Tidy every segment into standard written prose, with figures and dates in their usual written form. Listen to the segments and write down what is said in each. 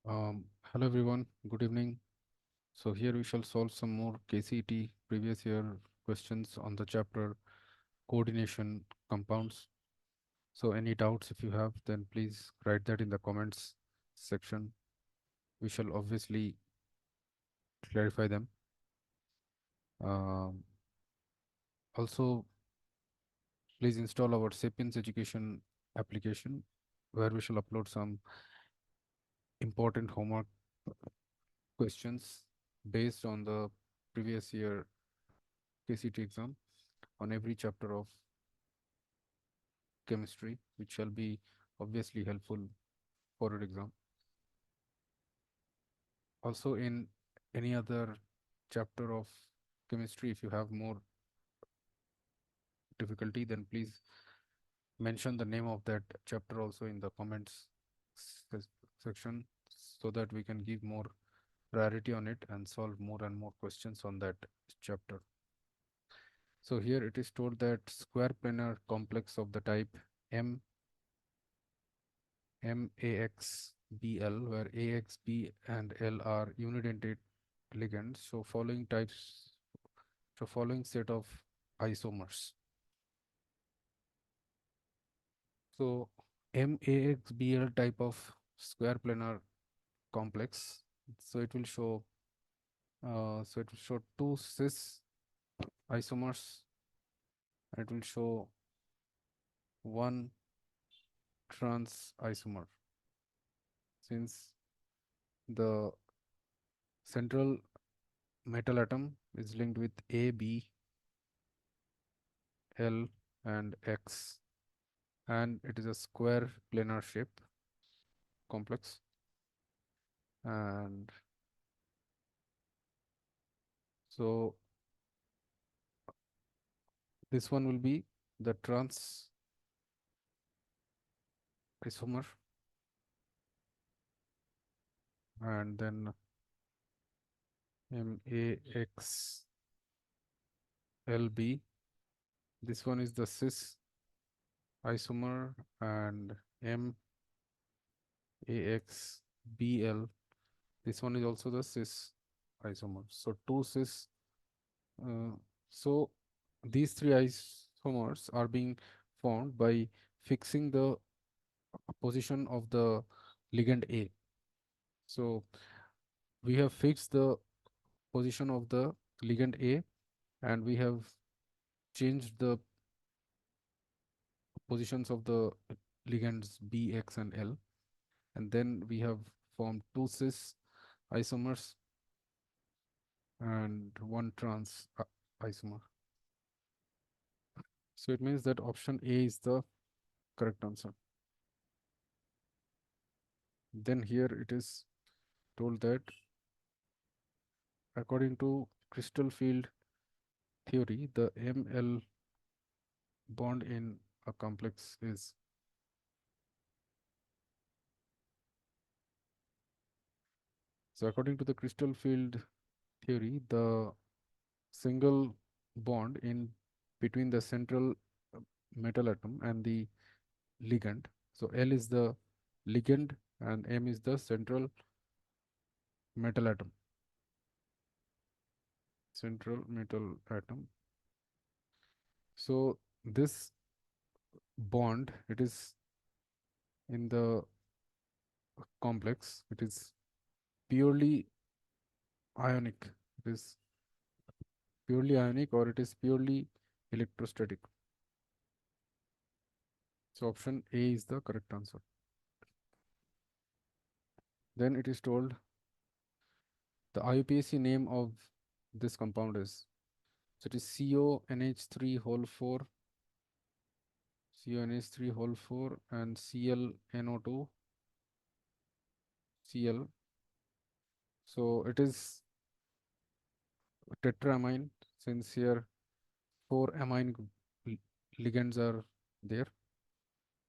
Hello everyone, good evening. So here we shall solve some more KCET previous year questions on the chapter coordination compounds. So any doubts if you have, then please write that in the comments section. We shall obviously clarify them. Um, Also, please install our Sapience Education application where we shall upload some important homework questions based on the previous year KCET exam on every chapter of chemistry, which shall be obviously helpful for your exam. Also, in any other chapter of chemistry, if you have more difficulty, then please mention the name of that chapter also in the comments s- section so that we can give more priority on it and solve more and more questions on that chapter. So here it is told that square planar complex of the type M MAXBL, where AX, B, and L are unidentate ligands. So following set of isomers. So MAXBL type of square planar complex. So it will show. It will show two cis isomers, and it will show one trans isomer. Since the central metal atom is linked with A, B, L, and X, and it is a square planar shape complex, and so this one will be the trans isomer, and then MAXLB, this one is the cis isomer, and MAXBL, this one is also the cis isomer. So two cis, uh, so these three isomers are being formed by fixing the position of the ligand A. So we have fixed the position of the ligand A, and we have changed the positions of the ligands B, X, and L. And then we have formed two cis isomers and one trans isomer. So it means that option A is the correct answer. Then here it is told that according to crystal field theory, the Ml bond in a complex is. So according to the crystal field theory, the single bond in between the central metal atom and the ligand. So L is the ligand and M is the central metal atom. Central metal atom. So this bond, it is in the complex, it is purely ionic. It is purely ionic or it is purely electrostatic. So option A is the correct answer. Then it is told the IUPAC name of this compound is. So it is CONH3 whole 4, CONH3 whole 4, and ClNO2, Cl. So it is tetramine since here four amine ligands are there.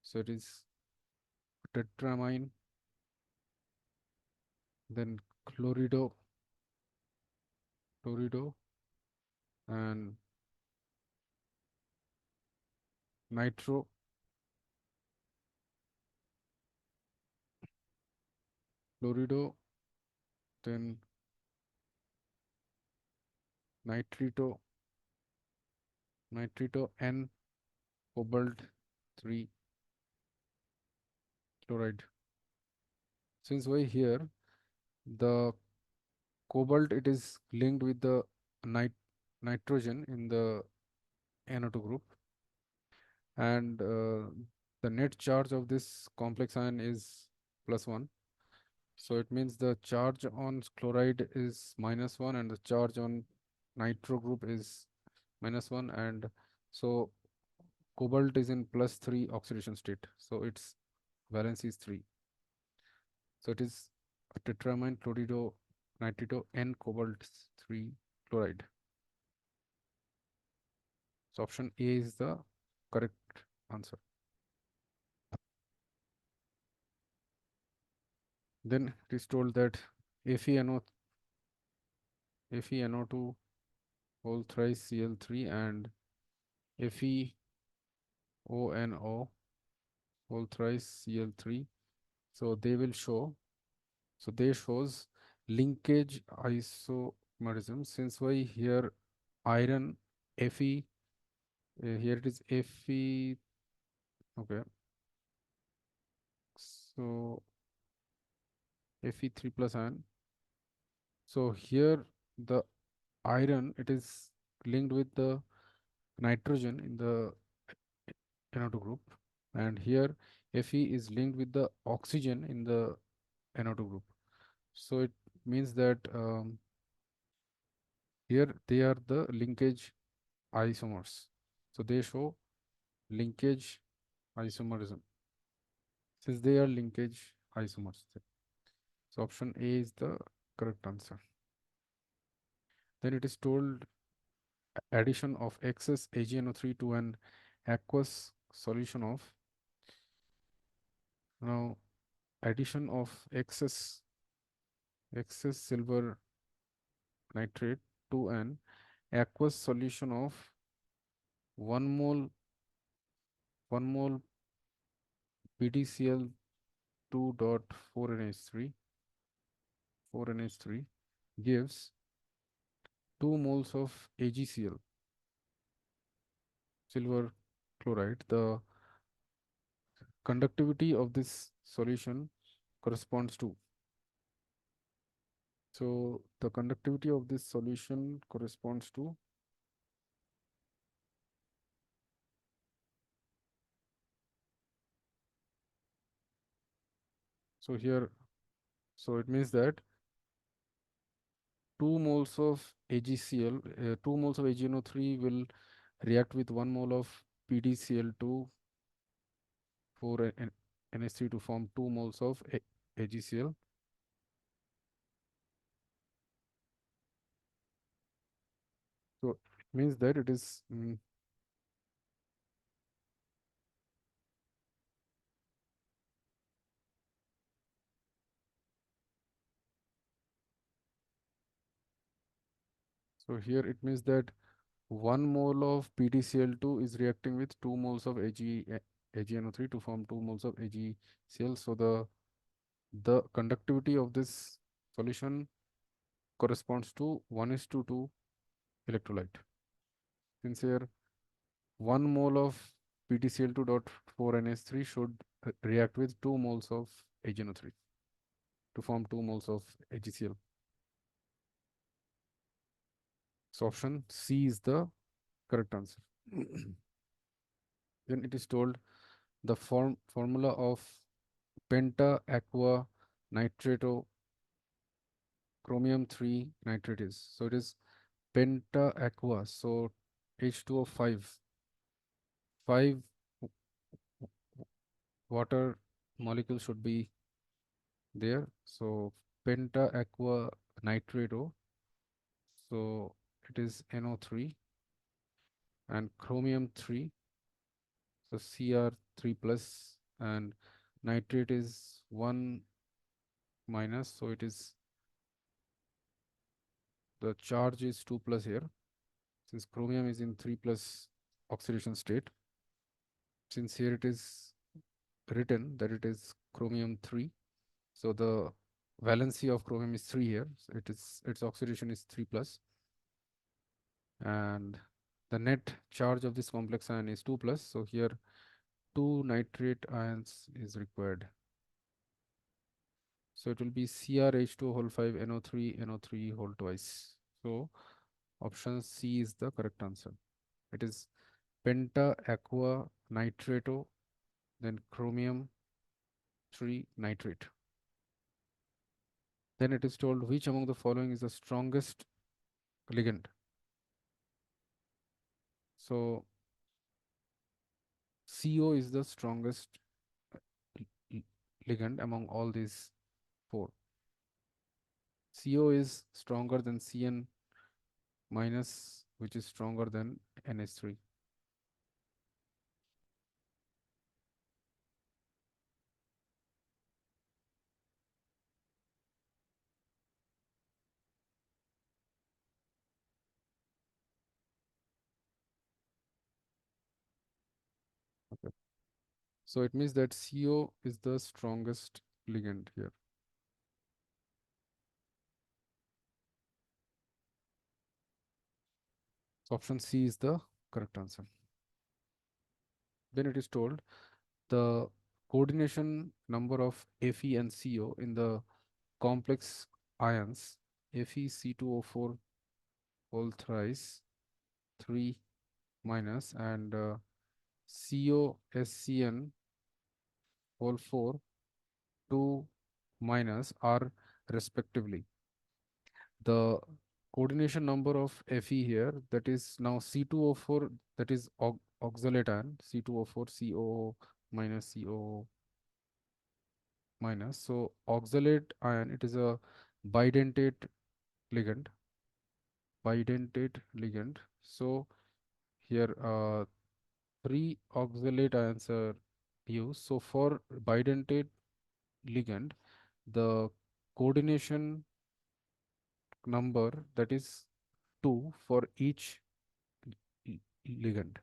So it is tetramine, then chlorido, and chlorido, then nitrito, N, cobalt 3 chloride. Since why here the cobalt, it is linked with the nit nitrogen in the NO2 group, and the net charge of this complex ion is +1. So it means the charge on chloride is -1 and the charge on nitro group is -1, and so cobalt is in +3 oxidation state. So its valence is 3. So it is a tetramine chlorido nitrito N cobalt 3 chloride. So option A is the correct answer. Then it is told that FeNO, FeNO2 whole thrice Cl3 and FeONO whole thrice Cl3. So they will show, so they shows linkage isomerism. Since why here iron Fe, here it is Fe, okay. So Fe3 plus ion. So here the iron, it is linked with the nitrogen in the NO2 group, and here Fe is linked with the oxygen in the NO2 group. So it means that here they are the linkage isomers. So they show linkage isomerism since they are linkage isomers. So option A is the correct answer. Then it is told addition of excess AgNO3 to an aqueous solution of, now addition of excess silver nitrate to an aqueous solution of 1 mole 1 mole PDCl 2.4NH3 4NH3 gives 2 moles of AgCl silver chloride. The conductivity of this solution corresponds to, so the conductivity of this solution corresponds to, so here, so it means that 2 moles of AgCl, 2 moles of AgNO3 will react with 1 mole of PdCl2 for NH3 to form 2 moles of AgCl. So it means that it is so here it means that 1 mole of PdCl2 is reacting with 2 moles of AgNO3 to form 2 moles of AgCl. So the conductivity of this solution corresponds to 1:2 electrolyte. Since here 1 mole of PtCl2.4NH3 should react with 2 moles of AgNO3 to form 2 moles of AgCl. So option C is the correct answer. Then it is told the formula of penta aqua nitrato chromium 3 nitrate is. So it is penta aqua. So H2O5, 5 water molecule should be there. So penta aqua nitrato. So it is NO3 and chromium 3. So Cr3 plus, and nitrate is 1 minus. So it is, the charge is 2 plus here. Since chromium is in 3 plus oxidation state, since here it is written that it is chromium 3, so the valency of chromium is 3 here. So its oxidation is 3 plus, and the net charge of this complex ion is 2 plus. So here 2 nitrate ions is required. So it will be CrH2 whole 5 NO3 NO3 whole twice. So option C is the correct answer. It is penta aqua nitrato, then chromium 3 nitrate. Then it is told which among the following is the strongest ligand. So CO is the strongest ligand among all these four. CO is stronger than Cn minus, which is stronger than NH3. Okay. So it means that CO is the strongest ligand here. So option C is the correct answer. Then it is told the coordination number of Fe and CO in the complex ions FeC2O4 whole thrice 3 minus and COSCN whole 4 2 minus are respectively. The coordination number of Fe here, that is now C2O4, that is oxalate ion, C2O4 COO minus COO minus. So oxalate ion, it is a bidentate ligand, bidentate ligand. So here three oxalate ions are used. So for bidentate ligand, the coordination number, that is 2 for each ligand.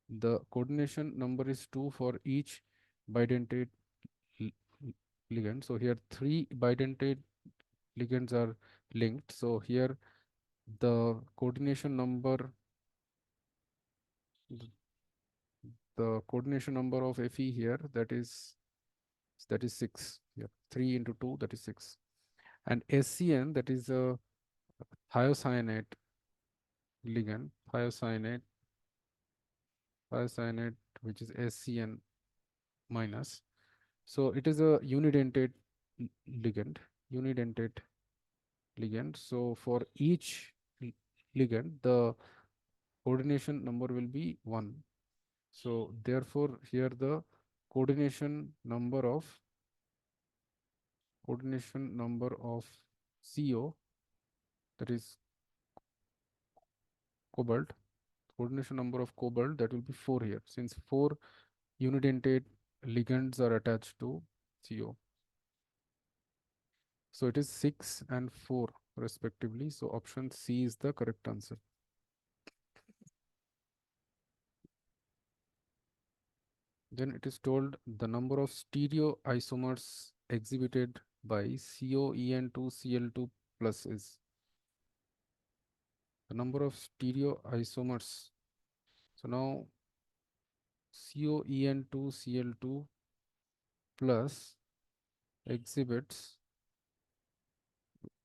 The coordination number is 2 for each bidentate l- ligand. So here three bidentate ligands are linked. So here the coordination number, th- the coordination number of Fe here, that is 6. Yeah, 3 into 2, that is 6. And SCN, that is a thiocyanate ligand, thiocyanate, which is SCN minus. So it is a unidentate ligand, unidentate ligand. So for each ligand, the coordination number will be 1. So therefore, here the coordination number of coordination number of CO, that is cobalt, coordination number of cobalt, that will be 4 here, since 4 unidentate ligands are attached to CO. So it is 6 and 4 respectively. So option C is the correct answer. Then it is told the number of stereoisomers exhibited by COEN2Cl2 plus is the number of stereoisomers. So now COEN2Cl2 plus exhibits,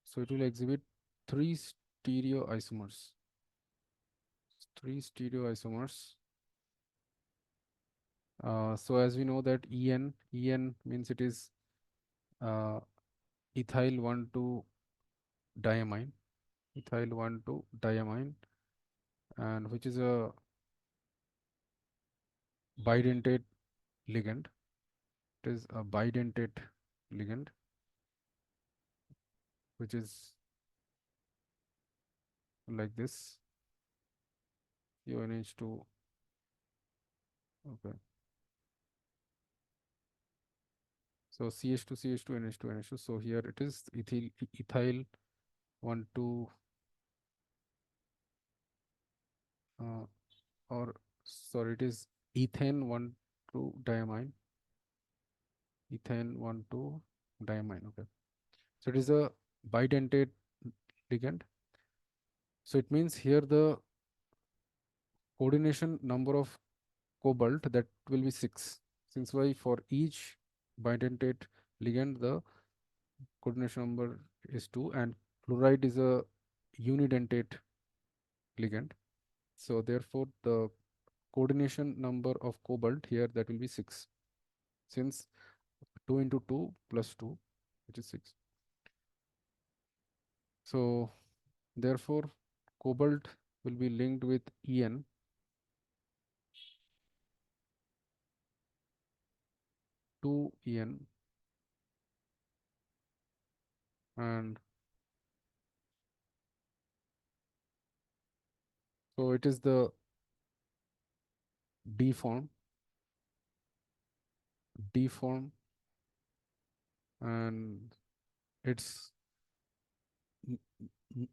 so it will exhibit three stereoisomers. Three stereoisomers. So as we know that En means it is uh, ethyl 1,2 diamine, ethyl 1,2 diamine, and which is a bidentate ligand. It is a bidentate ligand, which is like this. UNH2. Okay. So CH2, CH2, NH2, NH2. So here it is ethyl 1,2 uh, or sorry, it is ethane 1,2 diamine. Ethane 1,2 diamine. Okay. So it is a bidentate ligand. So it means here the coordination number of cobalt that will be 6. Since why for each bidentate ligand the coordination number is 2, and chloride is a unidentate ligand. So therefore the coordination number of cobalt here that will be 6, since 2 into 2 plus 2, which is 6. So therefore cobalt will be linked with En, 2En, and so it is the D form, D form, and its m- m-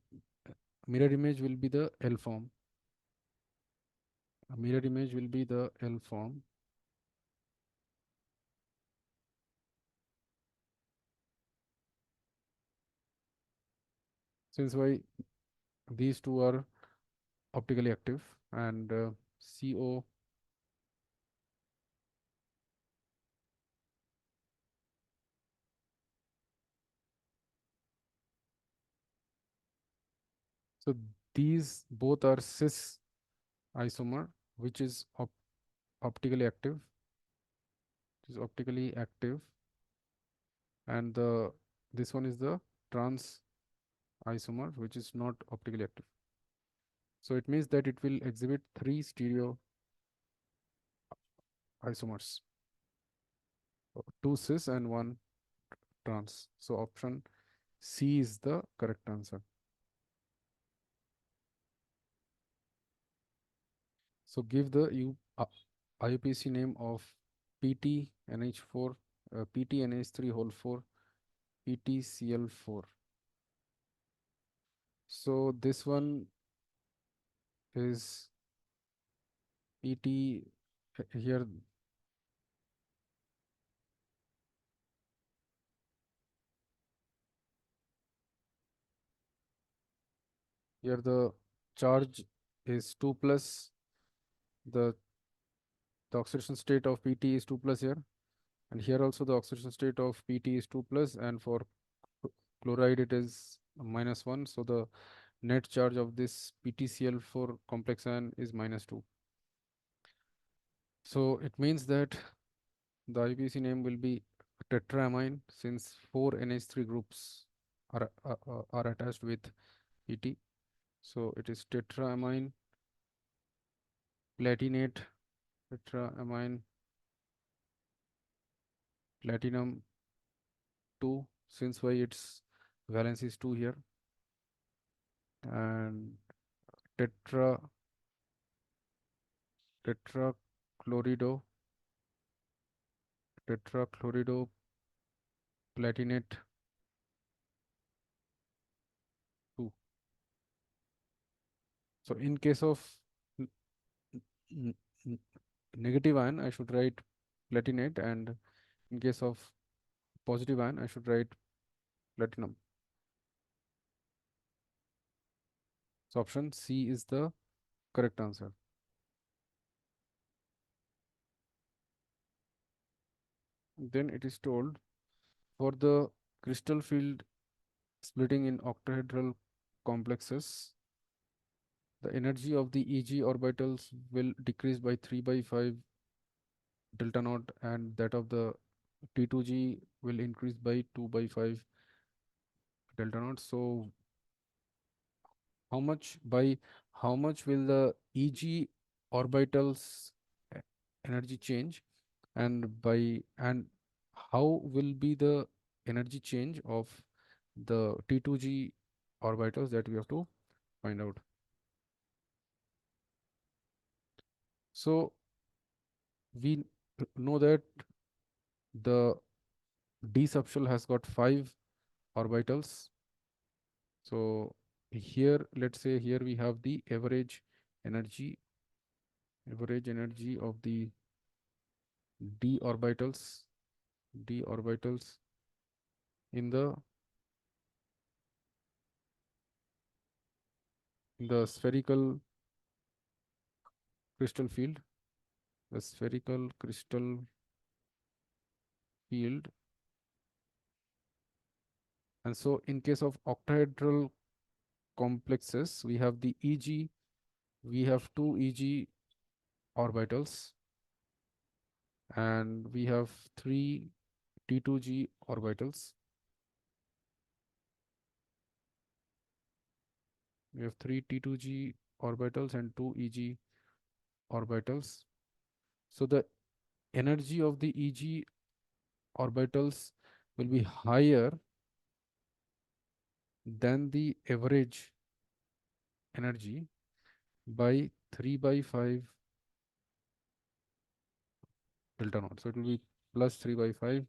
mirror image will be the L form. A mirror image will be the L form. Since why these two are optically active, and CO, so these both are cis isomer, which is optically active, which is optically active, and the this one is the trans isomer, which is not optically active. So it means that it will exhibit 3 stereo isomers, 2 cis and 1 trans. So option C is the correct answer. So give the IUPAC name of PTNH4, PTNH3 whole 4, PTCl4. So this one is PT here. Here the charge is 2 plus, the the oxidation state of PT is 2 plus here, and here also the oxidation state of PT is 2 plus, and for chloride it is -1. So the net charge of this PTCl4 complex ion is -2. So it means that the IUPAC name will be tetraamine, since 4 NH3 groups are attached with PT. So it is tetraamine platinate, tetraamine platinum 2, since why its valence is 2 here, and tetra tetrachlorido tetrachlorido platinate 2. So in case of n- n- n- negative ion I should write platinate, and in case of positive ion I should write platinum. So option C is the correct answer. Then it is told, for the crystal field splitting in octahedral complexes, the energy of the EG orbitals will decrease by 3 by 5 delta naught, and that of the T2G will increase by 2 by 5 delta naught. So how much by how much will the EG orbitals e- energy change, and by and how will be the energy change of the T2G orbitals, that we have to find out. So we know that the D subshell has got 5 orbitals. So here, let's say here we have the energy, average energy of the d orbitals, d orbitals in the the spherical crystal field, the spherical crystal field. And so in case of octahedral complexes, we have the EG, we have two EG orbitals, and we have three T2G orbitals. We have three T2G orbitals and two EG orbitals. So the energy of the EG orbitals will be higher than the average energy by 3 by 5 delta naught. So it will be plus 3 by 5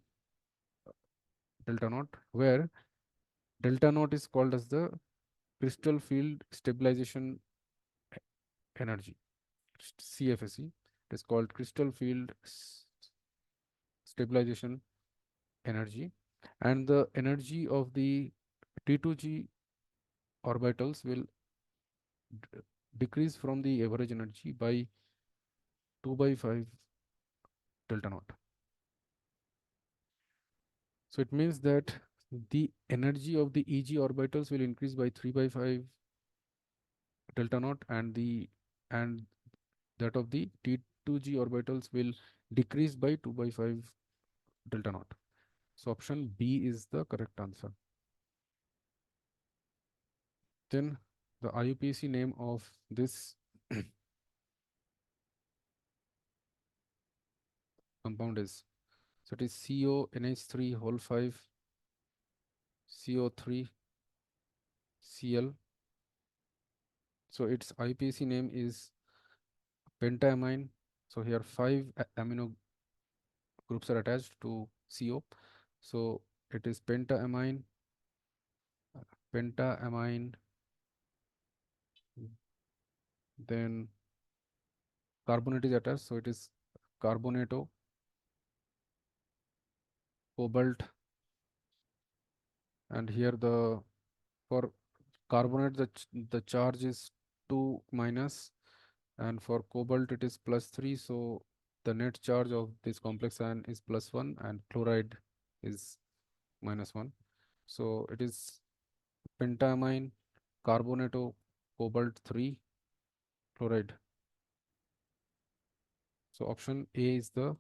delta naught, where delta naught is called as the crystal field stabilization energy, CFSE. It is called crystal field stabilization energy, and the energy of the T2G orbitals will decrease from the average energy by 2 by 5 delta naught. So it means that the energy of the EG orbitals will increase by 3 by 5 delta naught, and that of the T2G orbitals will decrease by 2 by 5 delta naught. So option B is the correct answer. Then the IUPAC name of this compound is, so it is CONH3 whole 5 CO3 Cl. So its IUPAC name is pentaamine. So here 5 amino groups are attached to CO. So it is pentaamine, pentaamine, then carbonate is attached. So it is carbonato, cobalt, and here the for carbonate the charge is 2 minus, and for cobalt it is plus 3. So the net charge of this complex ion is plus 1, and chloride is minus 1. So it is pentamine, carbonato, cobalt 3, chloride. So option A is the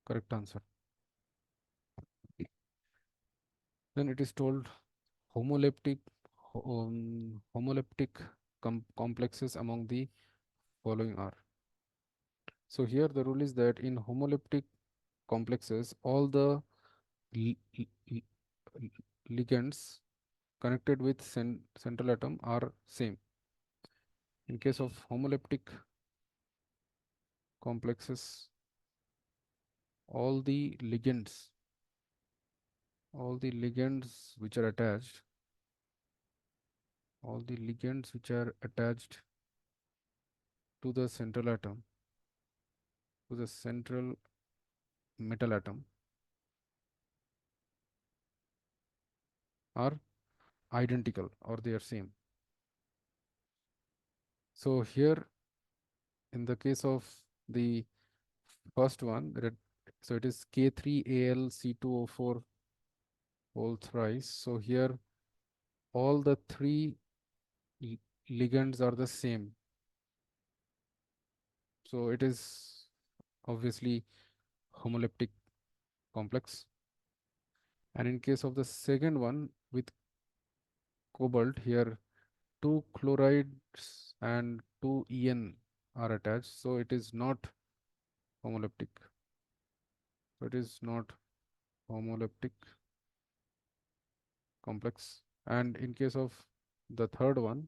correct answer. Then it is told homoleptic homoleptic complexes among the following are. So here the rule is that in homoleptic complexes, all the ligands connected with central atom are same. In case of homoleptic complexes, all the ligands, all the ligands which are attached, all the ligands which are attached to the central atom, to the central metal atom, are identical or they are same. So here in the case of the first one, so it is K3Al C2O4 whole thrice. So here all the three ligands are the same. So it is obviously homoleptic complex. And in case of the second one with cobalt, here two chlorides and two En are attached. So it is not homoleptic. So it is not homoleptic complex. And in case of the third one,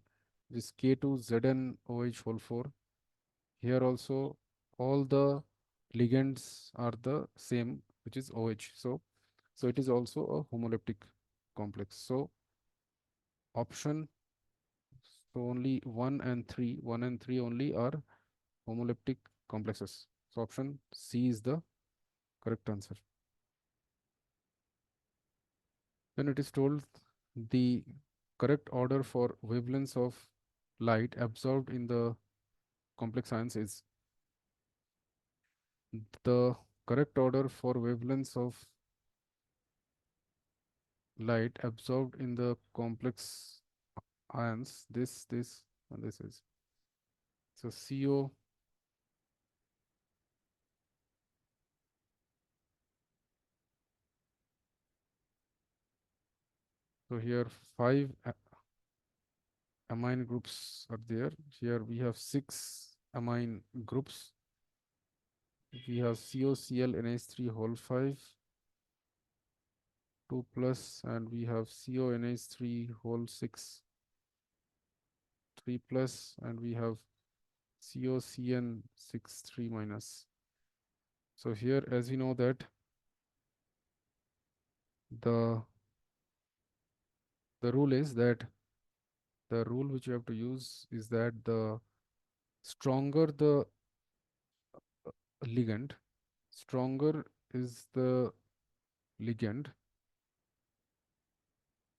this K2ZnOH whole 4, here also all the ligands are the same, which is OH. So it is also a homoleptic complex. So option, so only 1 and 3 only are homoleptic complexes. So option C is the correct answer. Then it is told the correct order for wavelengths of light absorbed in the complex ions is the correct order for wavelengths of light absorbed in the complex ions. This, and this is so CO. So here five amine groups are there. Here we have six amine groups. We have COCl NH3 whole 5, 2 plus, and we have CONH3 whole 6, 3 plus, and we have COCN6 3 minus. So here, as we know that the rule is that the rule which you have to use is that the stronger the ligand, stronger is the ligand,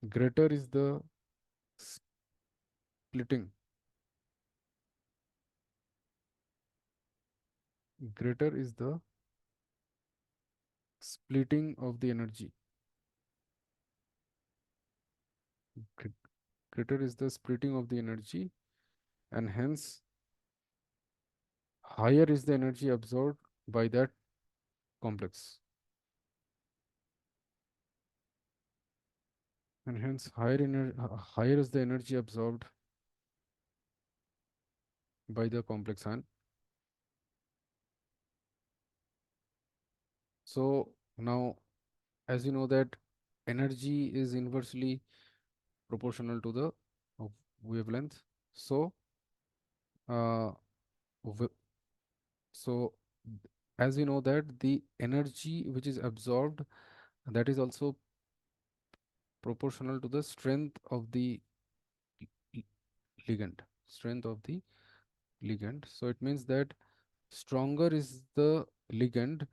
greater is the splitting, greater is the splitting of the energy. Greater is the splitting of the energy, and hence higher is the energy absorbed by that complex, and hence higher is the energy absorbed by the complex ion. So now, as you know that energy is inversely proportional to the wavelength. So uh, so as we know that the energy which is absorbed, that is also proportional to the strength of the l- ligand, strength of the ligand. So it means that stronger is the ligand,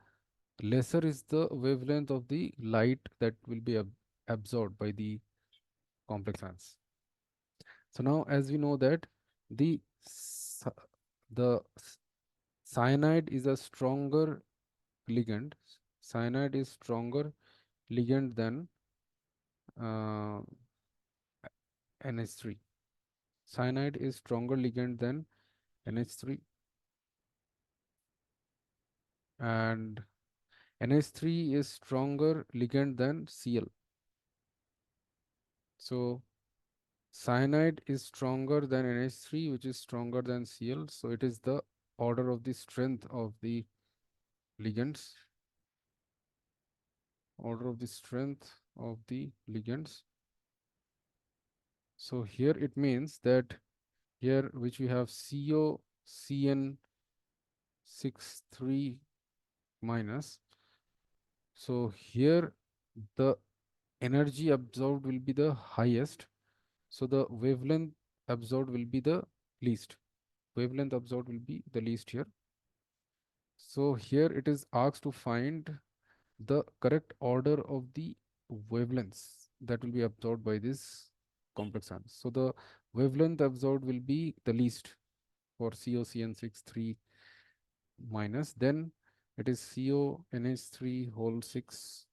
lesser is the wavelength of the light that will be absorbed by the complex ions. So now, as we know that the the cyanide is a stronger ligand. Cyanide is stronger ligand than uh, NH3. Cyanide is stronger ligand than NH3, and NH3 is stronger ligand than Cl. So cyanide is stronger than NH3, which is stronger than Cl. So it is the order of the strength of the ligands. Order of the strength of the ligands. So here it means that here which we have COCN63 minus. So here the energy absorbed will be the highest. So the wavelength absorbed will be the least. Wavelength absorbed will be the least here. So here it is asked to find the correct order of the wavelengths that will be absorbed by this complex ions. So the wavelength absorbed will be the least for COCN63 minus. Then it is CONH3 whole 6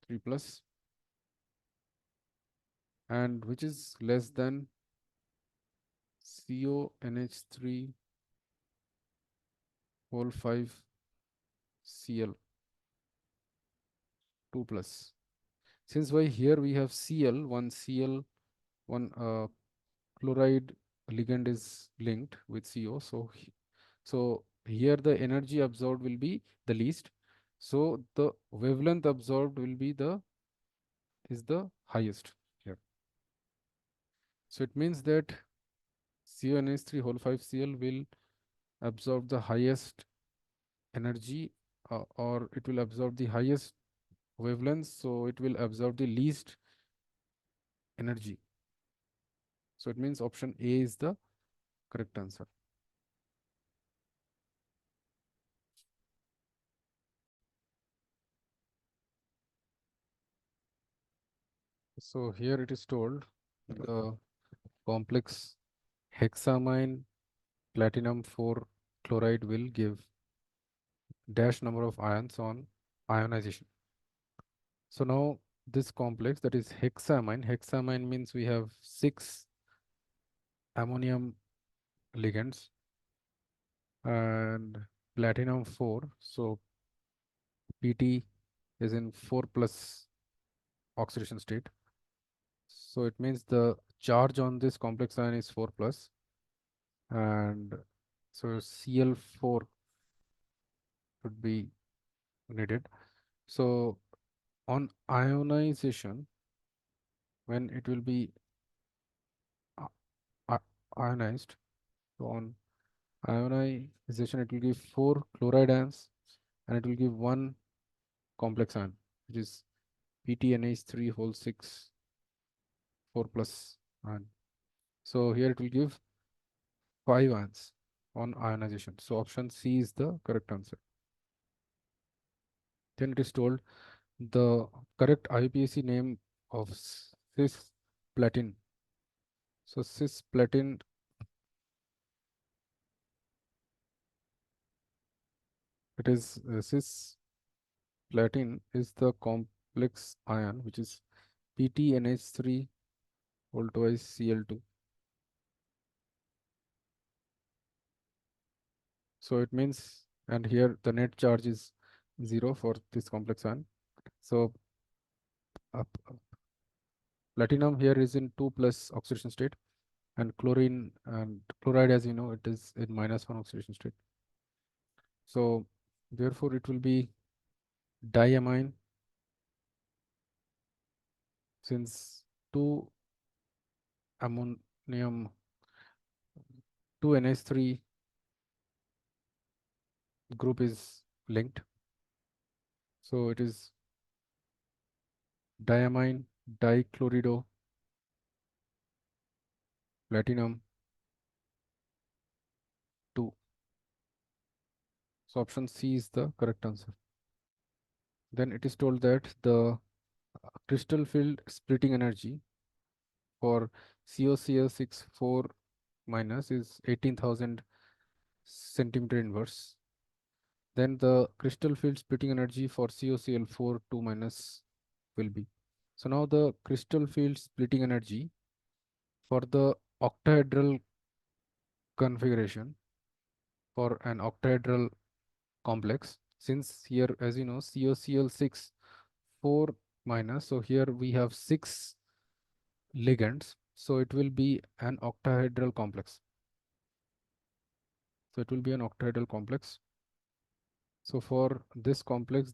3 plus, and which is less than CONH3 whole 5 Cl 2 plus. Since why here we have Cl, one chloride ligand is linked with CO. So here the energy absorbed will be the least. So the wavelength absorbed will be the highest here. So it means that CONH3 whole 5 Cl will absorb the highest energy, or it will absorb the highest wavelength, so it will absorb the least energy. So it means option A is the correct answer. So here it is told the complex hexamine platinum 4 chloride will give dash number of ions on ionization. So now this complex, that is hexamine means we have 6 ammonium ligands and platinum 4. So Pt is in 4 plus oxidation state. So it means the charge on this complex ion is 4 plus, and so Cl4 would be needed. So on ionization, when it will be uh, ionized, so on ionization it will give 4 chloride ions and it will give 1 complex ion, which is PtNH3 whole 6 4 plus ion. So here it will give 5 ions on ionization. So option C is the correct answer. Then it is told the correct IUPAC name of cisplatin. So cisplatin, it is cisplatin is the complex ion which is PtNH3 whole twice Cl2. So it means, and here the net charge is 0 for this complex ion. So platinum here is in 2 plus oxidation state, and chlorine and chloride, as you know, it is in -1 oxidation state. So therefore it will be diamine, since 2 ammonium 2 NH3 group is linked. So it is diamine dichlorido platinum 2. So option C is the correct answer. Then it is told that the crystal field splitting energy for COCl6 4 minus is 18,000 centimeter inverse. Then the crystal field splitting energy for COCl4 2 minus will be. So now the crystal field splitting energy for the octahedral configuration, for an octahedral complex, since here, as you know, COCl6 4 minus, so here we have 6 ligands, so it will be an octahedral complex. So it will be an octahedral complex. So for this complex,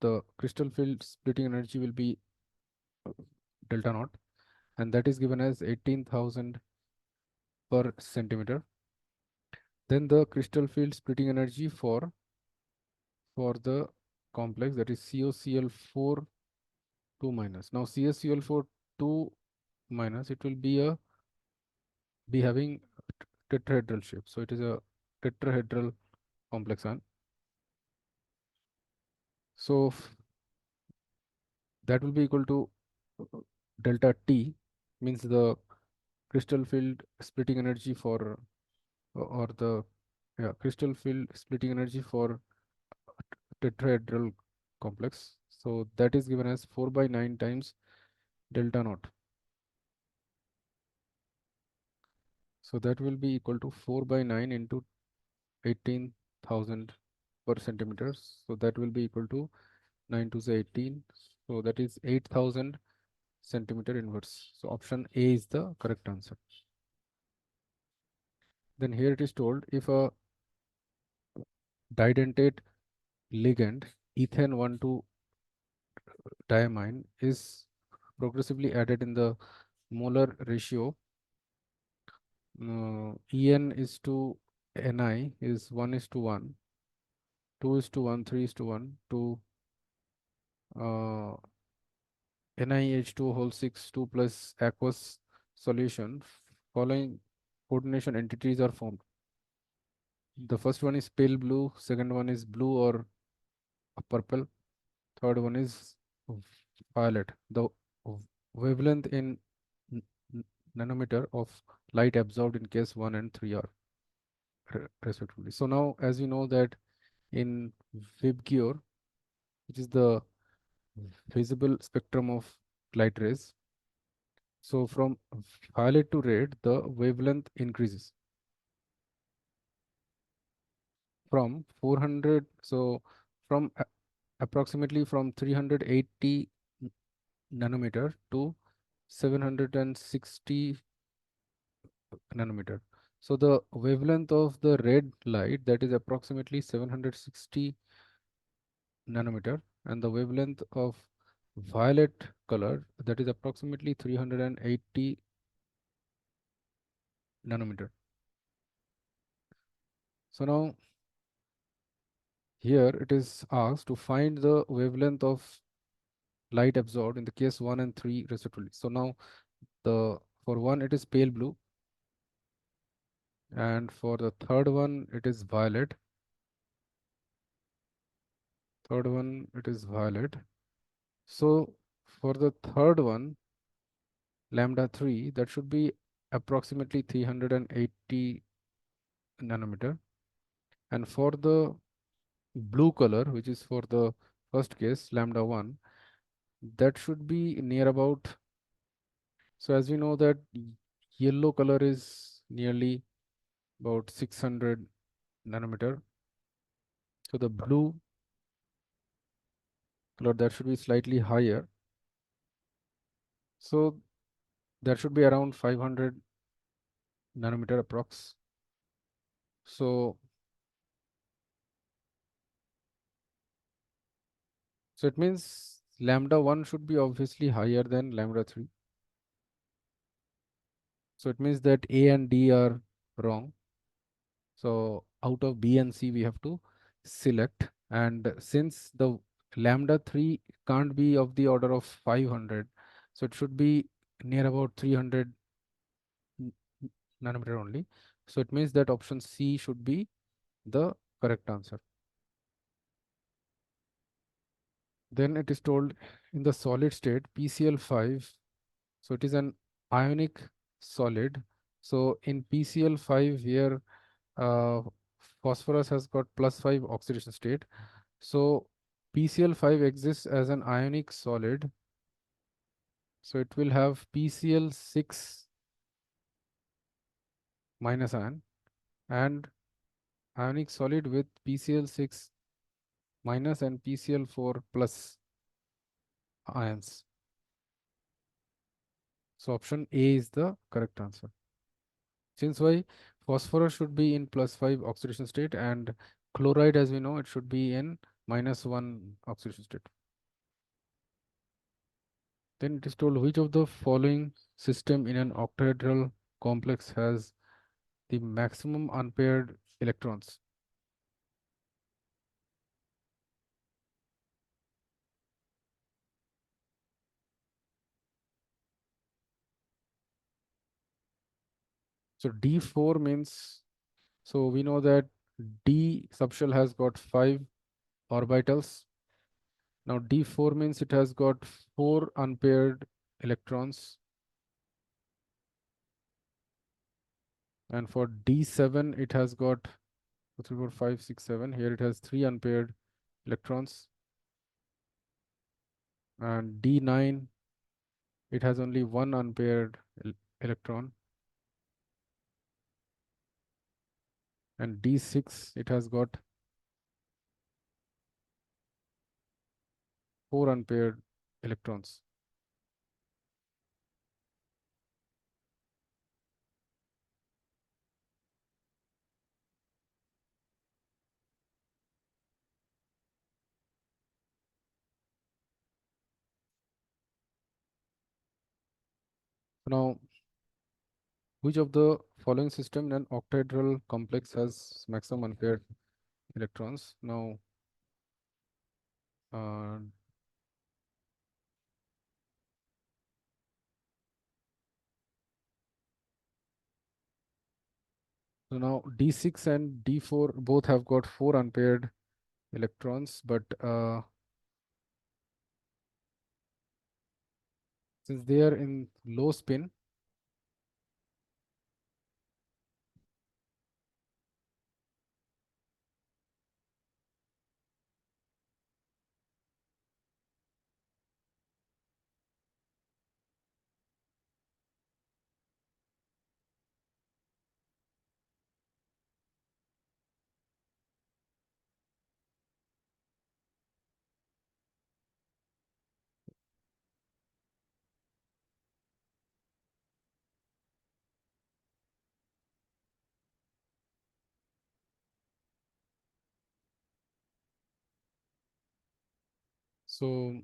the crystal field splitting energy will be delta naught, and that is given as 18,000 per centimeter. Then the crystal field splitting energy for the complex, that is COCl4 2 minus. Now CSCl4 2 minus, it will be having tetrahedral shape. So it is a tetrahedral complex ion. So that will be equal to delta T, means the crystal field splitting energy for or the crystal field splitting energy for tetrahedral complex. So that is given as 4 by 9 times delta naught. So that will be equal to 4 by 9 into 18,000 per centimeters. So that will be equal to 9 to the 18. So that is 8,000 centimeter inverse. So option A is the correct answer. Then here it is told if a didentate ligand ethane 1,2 diamine is progressively added in the molar ratio En is to Ni is 1 is to 1, 2 is to 1, 3 is to 1 to uh, NiH2 whole 6 2 plus aqueous solution, following coordination entities are formed. The first one is pale blue, second one is blue or purple, third one is violet. The wavelength in nanometer of light absorbed in case 1 and 3 are respectively. So now as we know that in VIBGYOR, which is the visible spectrum of light rays, so from violet to red the wavelength increases from 400, so from approximately from 380 nanometer to 760 nanometer. So the wavelength of the red light, that is approximately 760 nanometer, and the wavelength of violet color, that is approximately 380 nanometer. So now here it is asked to find the wavelength of light absorbed in the case 1 and 3 respectively. So now the for 1 it is pale blue, and for the third one it is violet. Third one it is violet. So for the third one, lambda 3, that should be approximately 380 nanometer. And for the blue color, which is for the first case, lambda 1, that should be near about. So as we know that yellow color is nearly about 600 nanometer. So the blue color, that should be slightly higher. So that should be around 500 nanometer approx. So so it means lambda 1 should be obviously higher than lambda 3. So it means that A and D are wrong. So out of B and C we have to select, and since the lambda 3 can't be of the order of 500, so it should be near about 300 n- nanometer only. So it means that option C should be the correct answer. Then it is told in the solid state PCl5, so it is an ionic solid. So in PCl5 here, uh, phosphorus has got +5 oxidation state. So PCl5 exists as an ionic solid. So it will have PCl6 minus ion and ionic solid with PCl6 minus and PCl4 plus ions. So option A is the correct answer. Since why phosphorus should be in +5 oxidation state, and chloride, as we know, it should be in -1 oxidation state. Then it is told which of the following system in an octahedral complex has the maximum unpaired electrons. So D4 means, so we know that D subshell has got 5 orbitals. Now D4 means it has got 4 unpaired electrons, and for D7 it has got 2, 3, 4, 5, 6, 7. Here it has 3 unpaired electrons, and D9 it has only 1 unpaired electron, and D6 it has got 4 unpaired electrons. Now, which of the following system in an octahedral complex has maximum unpaired electrons? Now, uh, so now D6 and D4 both have got 4 unpaired electrons, but since they are in low spin, So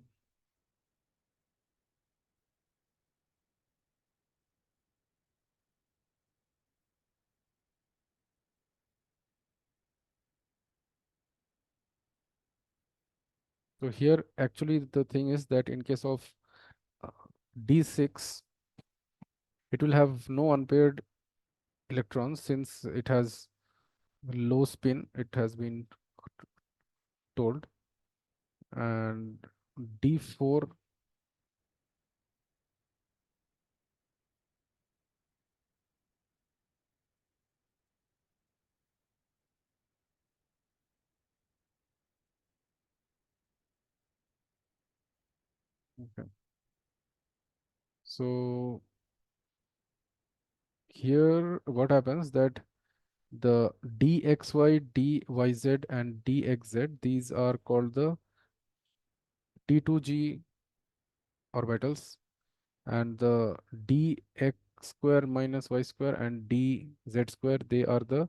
here actually the thing is that in case of uh, D6, it will have no unpaired electrons since it has low spin, it has been told. And D4, okay. So here what happens that the dxy, dyz and dxz, these are called the T2G orbitals, and the dx square minus y square and dz square, they are the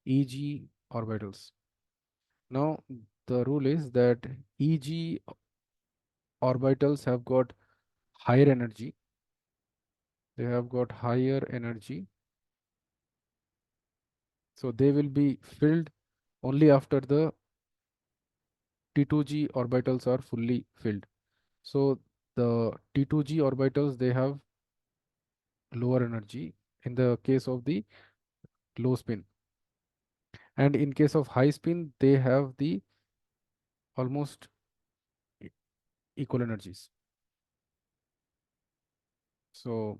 EG orbitals. Now the rule is that EG orbitals have got higher energy, they have got higher energy, so they will be filled only after the T2G orbitals are fully filled. So the T2G orbitals, they have lower energy in the case of the low spin, and in case of high spin they have the almost e- equal energies. So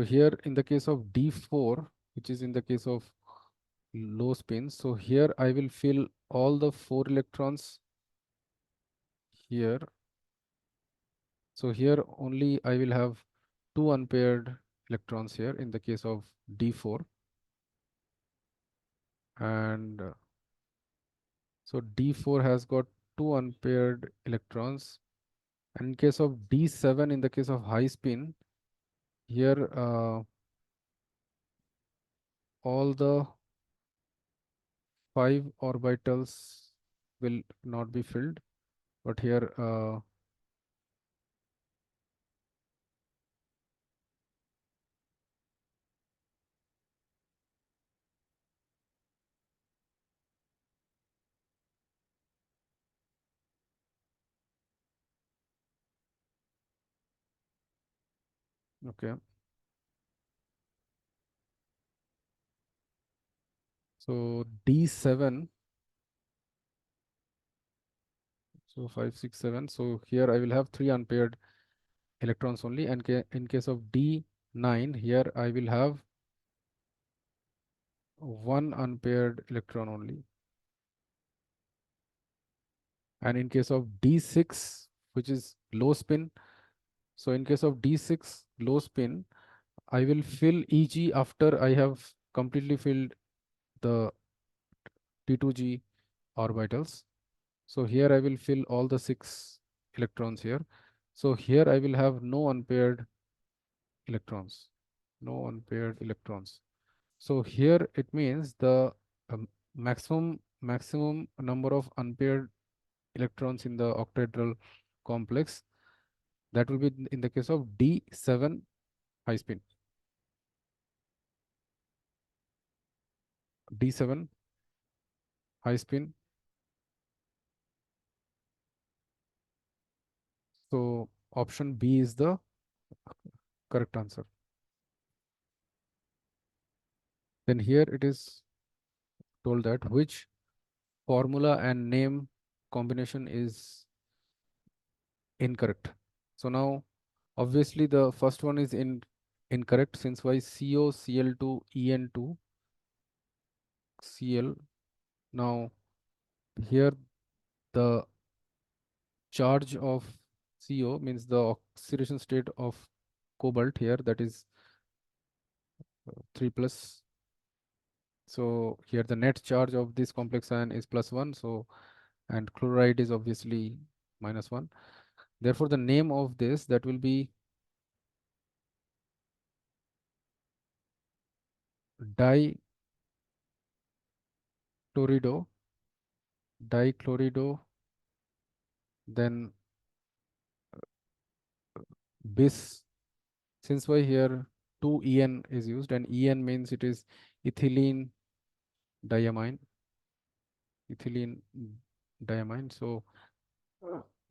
here in the case of D4, which is in the case of low spin, so here I will fill all the 4 electrons here. So here only I will have 2 unpaired electrons here in the case of D4, and so D4 has got 2 unpaired electrons. And in case of D7, in the case of high spin, here all the 5 orbitals will not be filled, but here okay. So D7, so 5, 6, 7. So here I will have 3 unpaired electrons only, and in case of D9, here I will have 1 unpaired electron only. And in case of D6, which is low spin, so in case of D6 low spin, I will fill EG after I have completely filled the T2G orbitals. So here I will fill all the 6 electrons here. So here I will have no unpaired electrons, no unpaired electrons. So here it means the maximum number of unpaired electrons in the octahedral complex, that will be in the case of D7 high spin. D7 high spin. So option B is the correct answer. Then here it is told that which formula and name combination is incorrect. So now obviously the first one is incorrect, since why COCl2 En2 Cl. Now here the charge of CO means the oxidation state of cobalt here, that is 3 plus. So here the net charge of this complex ion is +1. So and chloride is obviously -1. Therefore the name of this, that will be dichlorido, dichlorido Then bis, since why here 2en is used, and en means it is ethylene diamine, ethylene diamine. So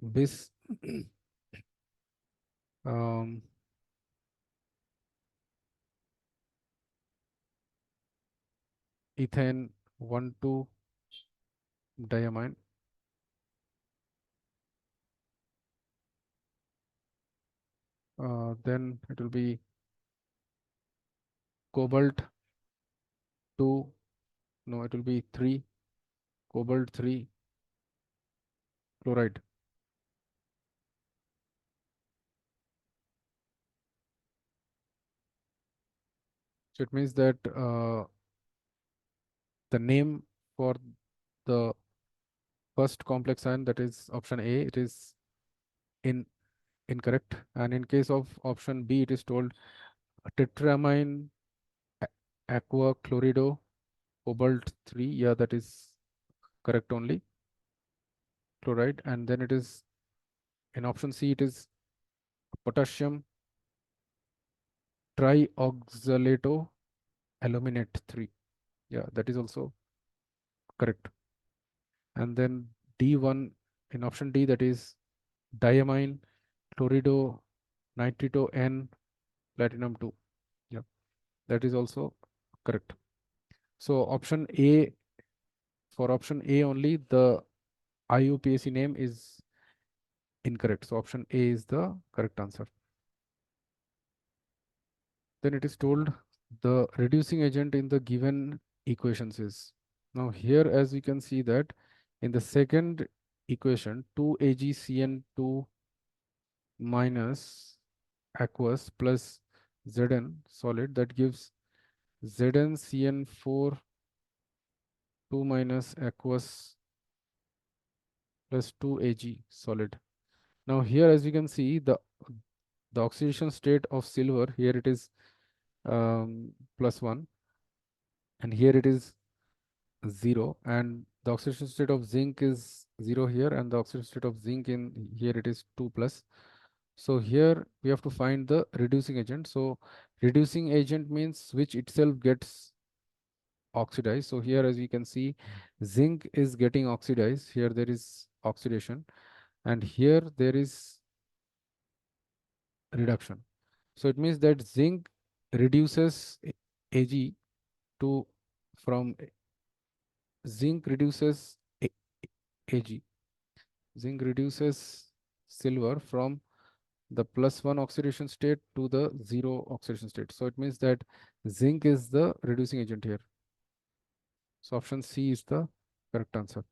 bis um, ethane 1,2 diamine. Then it will be cobalt 2, no, it will be 3, cobalt 3 chloride. So it means that the name for the first complex ion, that is option A, it is in incorrect, and in case of option B, it is told tetramine aqua chlorido cobalt 3. Yeah, that is correct only, chloride. And then it is in option C, it is potassium trioxalato aluminate 3. Yeah, that is also correct. And then D1 in option D, that is diamine chlorido nitrito N platinum 2. Yeah, that is also correct. So option A, for option A only, the IUPAC name is incorrect. So option A is the correct answer. Then it is told the reducing agent in the given equations is. Now here, as we can see that in the second equation, 2AgCN2 minus aqueous plus Zn solid, that gives ZnCN4 2 minus aqueous plus 2Ag solid. Now here, as we can see, the oxidation state of silver, here it is +1, and here it is 0, and the oxidation state of zinc is 0 here, and the oxidation state of zinc in here it is 2 plus. So here we have to find the reducing agent. So reducing agent means which itself gets oxidized. So here, as we can see, zinc is getting oxidized. Here there is oxidation, and here there is reduction. So it means that zinc reduces Ag to from zinc reduces Ag. Zinc reduces silver from the +1 oxidation state to the 0 oxidation state. So it means that zinc is the reducing agent here. So option C is the correct answer.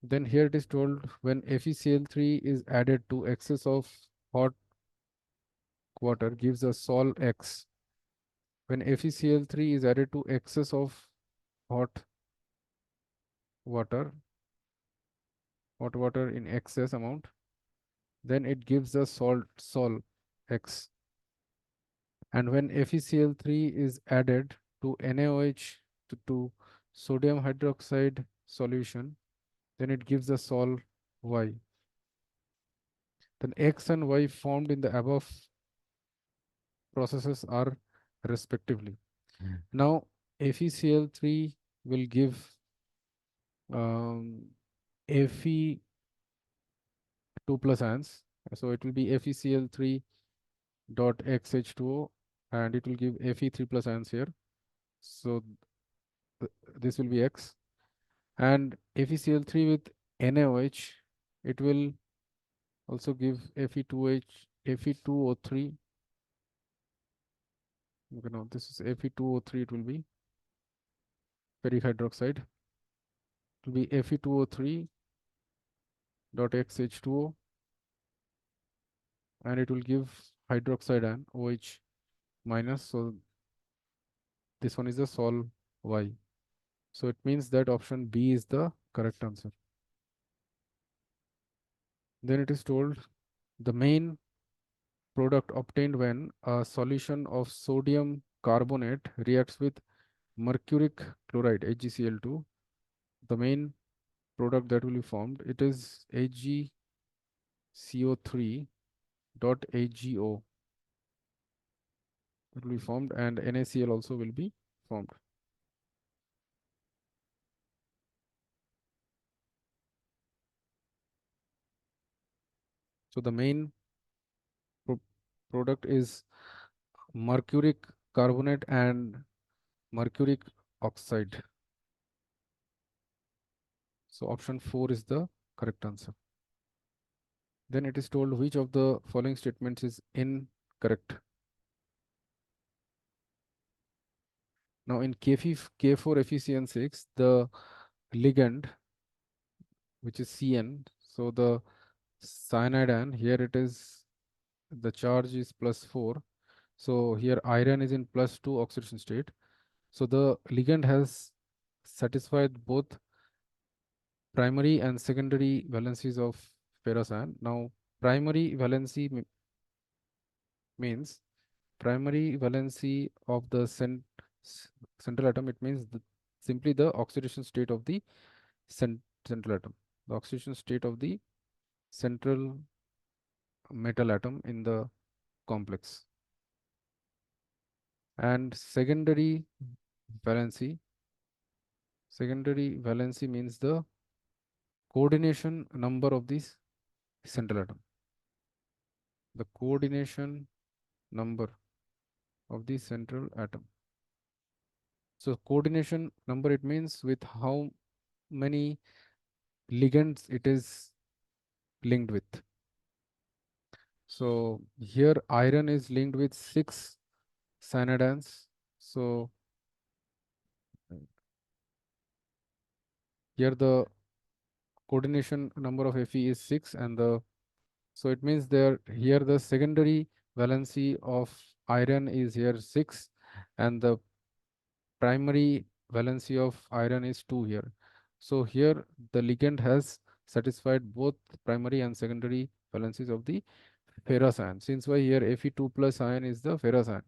Then here it is told when FeCl3 is added to excess of hot water gives a sol X. When FeCl3 is added to excess of hot water, in excess amount, then it gives a salt sol X. And when FeCl3 is added to NaOH to sodium hydroxide solution, then it gives a sol Y. Then X and Y formed in the above processes are respectively. Now FeCl3 will give Fe 2 plus ions. So it will be FeCl3 dot XH2O, and it will give Fe3 plus ions here. So this will be X. And FeCl3 with NaOH, it will also give Fe2H, Fe2O3. Okay, now this is Fe2O3, it will be ferric hydroxide. It will be Fe2O3 dot XH2O, and it will give hydroxide ion OH minus. So this one is the sol Y. So it means that option B is the correct answer. Then it is told the main product obtained when a solution of sodium carbonate reacts with mercuric chloride HgCl2. The main product that will be formed, it is HgCO3 dot HgO. It will be formed, and NaCl also will be formed. So the main pro product is mercuric carbonate and mercuric oxide. So option 4 is the correct answer. Then it is told which of the following statements is incorrect. Now in K4 FeCN6, the ligand, which is Cn, so the cyanide, and here it is, the charge is +4. So here iron is in +2 oxidation state. So the ligand has satisfied both primary and secondary valencies of ferrous ion. Now primary valency means primary valency of the central atom. It means simply the oxidation state of the central atom, the oxidation state of the central metal atom in the complex. And secondary valency means the coordination number of this central atom, the coordination number of the central atom. So coordination number, it means with how many ligands it is linked with. So here iron is linked with 6 cyanidines. So here the coordination number of Fe is 6, and the so it means there here the secondary valency of iron is here 6, and the primary valency of iron is 2 here. So here the ligand has satisfied both primary and secondary valencies of the ferrous ion. Since why here Fe2 plus ion is the ferrous ion.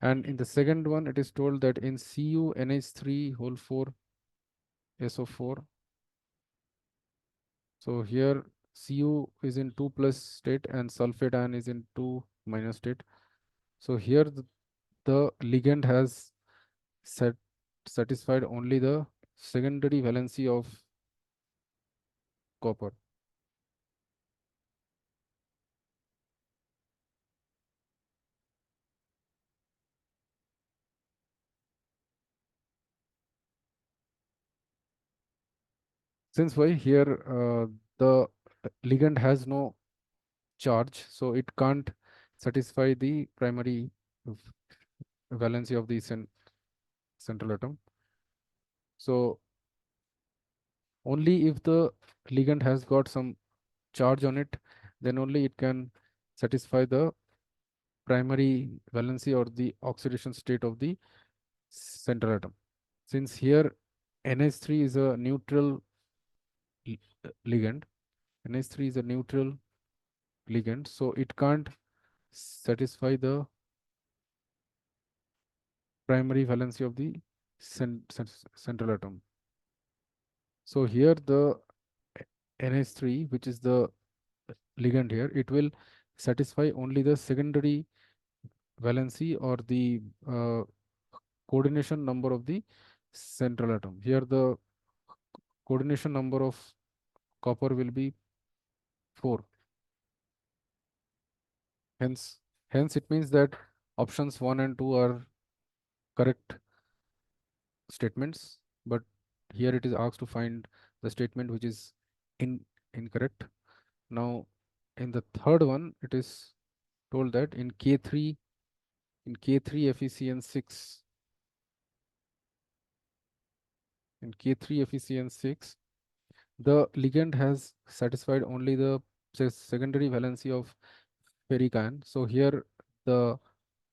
And in the second one, it is told that in CuNH3 whole 4 SO4. So here Cu is in 2 plus state and sulfate ion is in 2 minus state. So here the ligand has satisfied only the secondary valency of copper. Since why here the ligand has no charge, so it can't satisfy the primary valency of the central atom. So only if the ligand has got some charge on it, then only it can satisfy the primary valency or the oxidation state of the central atom. Since here NH3 is a neutral ligand, NH3 is a neutral ligand, so it can't satisfy the primary valency of the central atom. So here the NH3, which is the ligand here, it will satisfy only the secondary valency or the coordination number of the central atom. Here the coordination number of copper will be 4. Hence it means that options 1 and 2 are correct statements, but here it is asked to find the statement which is incorrect. Now in the third one, it is told that in K3 FeCN6, in K3 FeCN6, the ligand has satisfied only the secondary valency of ferric ion. So here the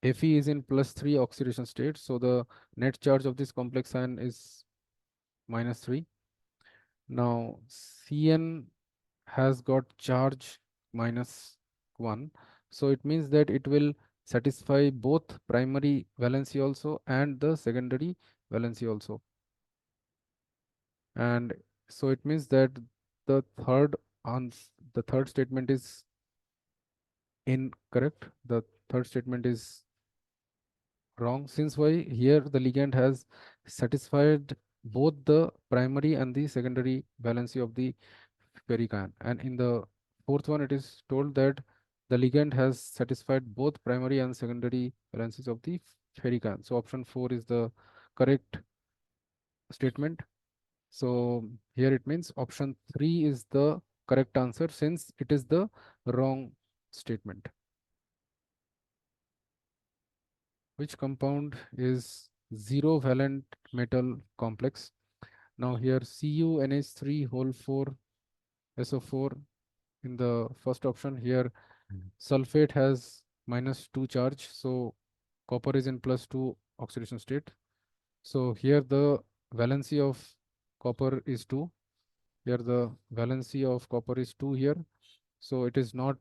Fe is in +3 oxidation state, so the net charge of this complex ion is -3. Now Cn has got charge -1, so it means that it will satisfy both primary valency also and the secondary valency also. And so it means that the third the third statement is incorrect. The third statement is wrong. Since why? Here the ligand has satisfied both the primary and the secondary valency of the ferric ion. And in the fourth one, it is told that the ligand has satisfied both primary and secondary valencies of the ferric ion. So option 4 is the correct statement. So here it means option 3 is the correct answer since it is the wrong statement. Which compound is zero valent metal complex? Now here CuNH3 whole 4 SO4 in the first option. Here sulfate has -2 charge, so copper is in +2 oxidation state. So here the valency of copper is 2. Here the valency of copper is 2 here. So it is not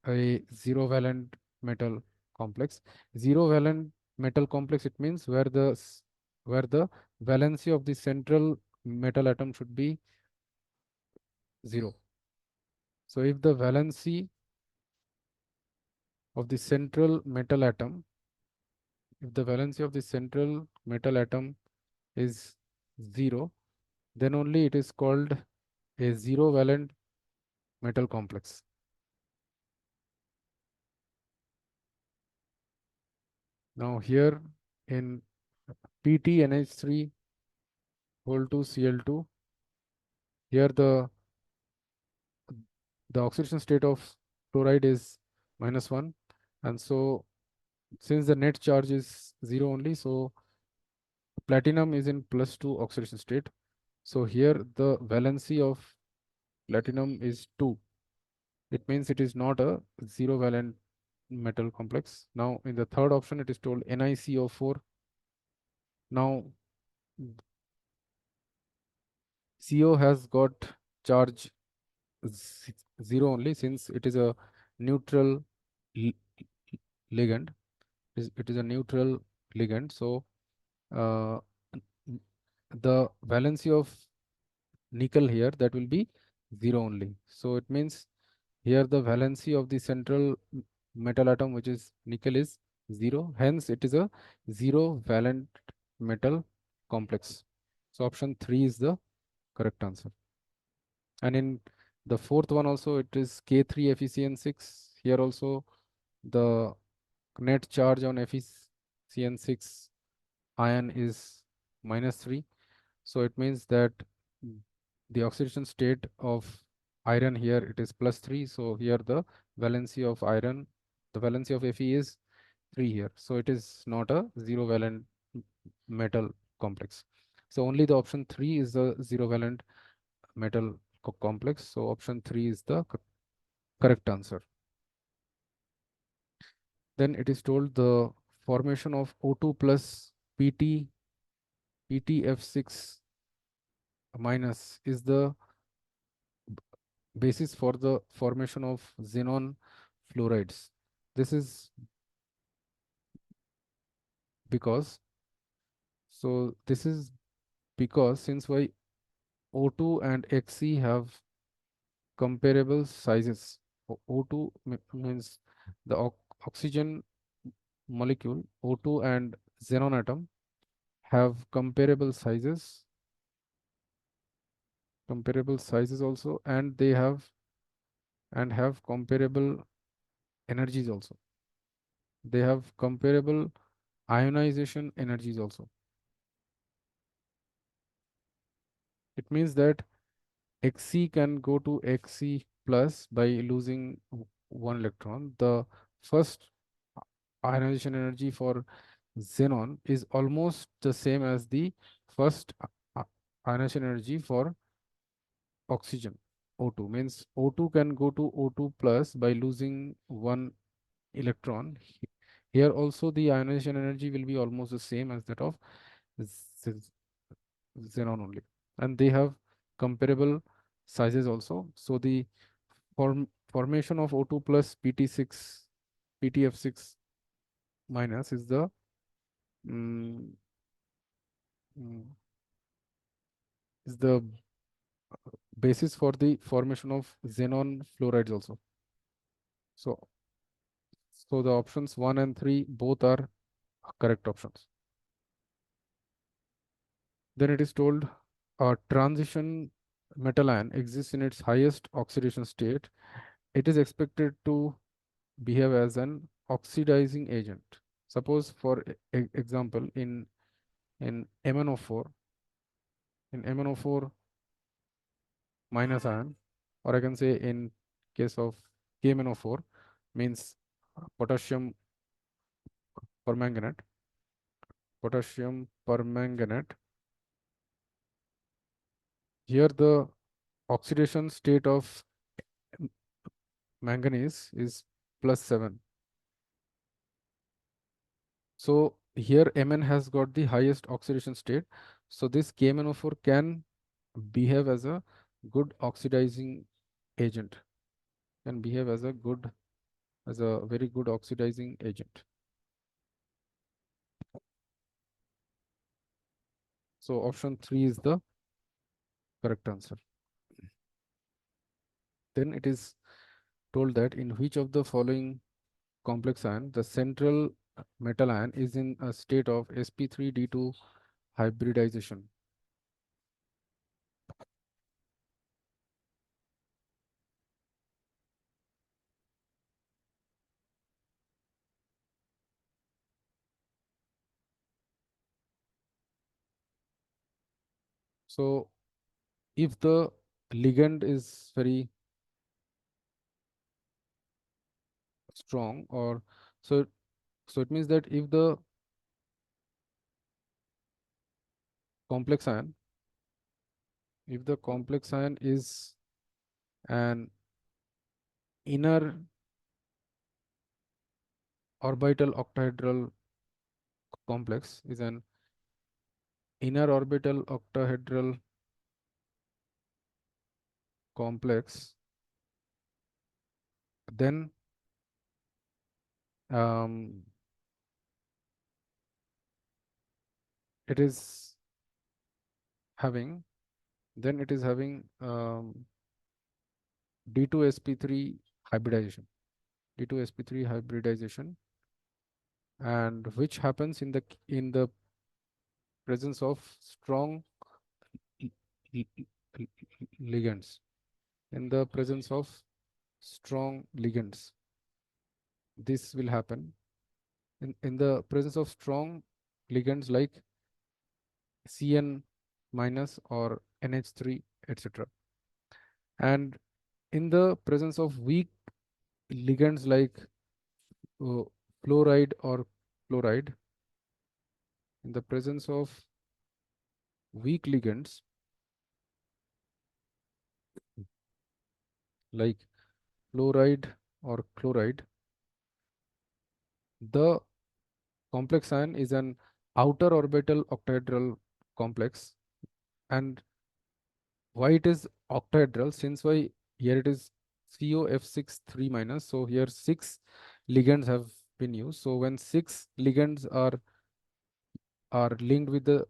a zero valent metal complex. Zero valent metal complex, it means where the valency of the central metal atom should be 0. So if the valency of the central metal atom, if the valency of the central metal atom is 0, then only it is called a zero valent metal complex. Now here in PtNH3 whole 2 Cl2, here the oxidation state of chloride is -1, and so since the net charge is 0 only, so platinum is in +2 oxidation state. So here the valency of platinum is 2. It means it is not a zero valent metal complex. Now in the third option it is told NiCO4. Now CO has got charge 0 only since it is a neutral ligand. It is a neutral ligand. So uh, the valency of nickel here, that will be 0 only. So it means here the valency of the central metal atom, which is nickel, is 0. Hence it is a zero valent metal complex. So option 3 is the correct answer. And in the fourth one also it is K3 FeCN6. Here also the net charge on FeCN6 ion is -3. So it means that the oxidation state of iron here, it is +3. So here the valency of iron, the valency of Fe is 3 here. So it is not a zero valent metal complex. So only the option 3 is the zero valent metal complex. So option 3 is the correct answer. Then it is told the formation of O2 plus PTF6 minus is the basis for the formation of xenon fluorides. This is because, so this is because since why O2 and Xe have comparable sizes. O2 means the oxygen molecule, O2 and xenon atom have comparable sizes also, and they have comparable energies also. They have comparable ionization energies also. It means that Xe can go to Xe plus by losing one electron. The first ionization energy for xenon is almost the same as the first ionization energy for oxygen. O2 means O2 can go to O2 plus by losing one electron. Here also the ionization energy will be almost the same as that of xenon only, and they have comparable sizes also. So the formation of O2 plus PTF6 minus is the mm, mm, is the basis for the formation of xenon fluorides also. So, so the options 1 and 3 both are correct options. Then it is told a transition metal ion exists in its highest oxidation state. It is expected to behave as an oxidizing agent. Suppose, for example, in MnO4, in MnO4 minus ion, or I can say in case of KMnO4, means potassium permanganate, potassium permanganate. Here the oxidation state of manganese is +7. So here Mn has got the highest oxidation state. So this KMnO4 can behave as a good oxidizing agent, can behave as a good, as a very good oxidizing agent. So option 3 is the correct answer. Then it is told that in which of the following complex ion the central metal ion is in a state of sp3d2 hybridization. So if the ligand is very strong, or so so it means that if the complex ion, if the complex ion is an inner orbital octahedral complex, is an inner orbital octahedral complex, then um, it is having, then it is having D2sp3 hybridization, D2sp3 hybridization, and which happens in the presence of strong ligands, in the presence of strong ligands. This will happen in the presence of strong ligands like Cn minus or NH3, etc. And in the presence of weak ligands like uh, fluoride or chloride, in the presence of weak ligands like fluoride or chloride, the complex ion is an outer orbital octahedral complex. And why it is octahedral? Since why here it is COF6 3 minus, so here 6 ligands have been used. So when 6 ligands are linked with the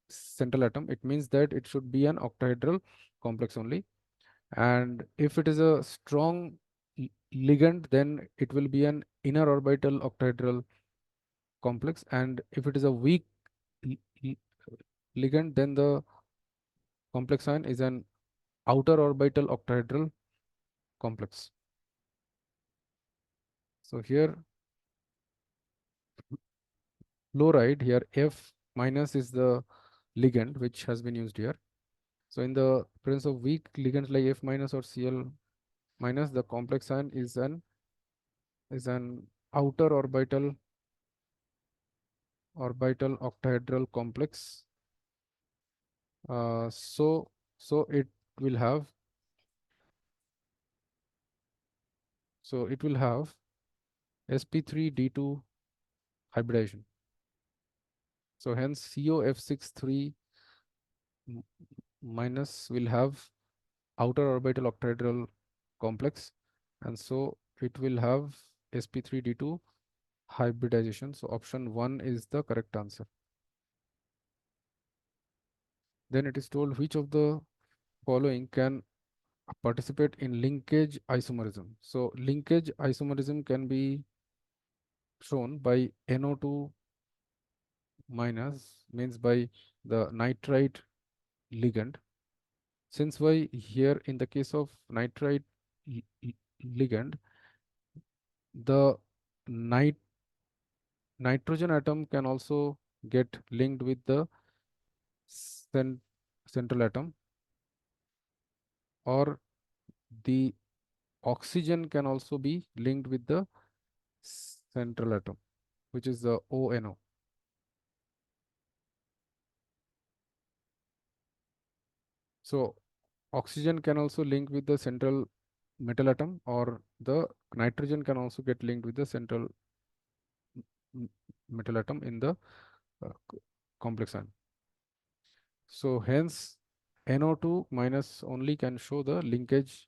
central atom, it means that it should be an octahedral complex only. And if it is a strong ligand, then it will be an inner orbital octahedral complex. And if it is a weak ligand, then the complex ion is an outer orbital octahedral complex. So here fluoride, here F minus is the ligand which has been used here. So in the presence of weak ligands like F minus or Cl minus, the complex ion is an outer orbital octahedral complex. So it will have, so it will have sp3d2 hybridization. So hence COF63 minus will have outer orbital octahedral complex, and so it will have sp3d2 hybridization. So option 1 is the correct answer. Then it is told which of the following can participate in linkage isomerism. So linkage isomerism can be shown by NO2 minus, means by the nitrite ligand. Since why here in the case of nitrite ligand, the nit nitrogen atom can also get linked with the cen central atom, or the oxygen can also be linked with the central atom, which is the ONO. So oxygen can also link with the central metal atom, or the nitrogen can also get linked with the central m- metal atom in the complex ion. So hence NO2 minus only can show the linkage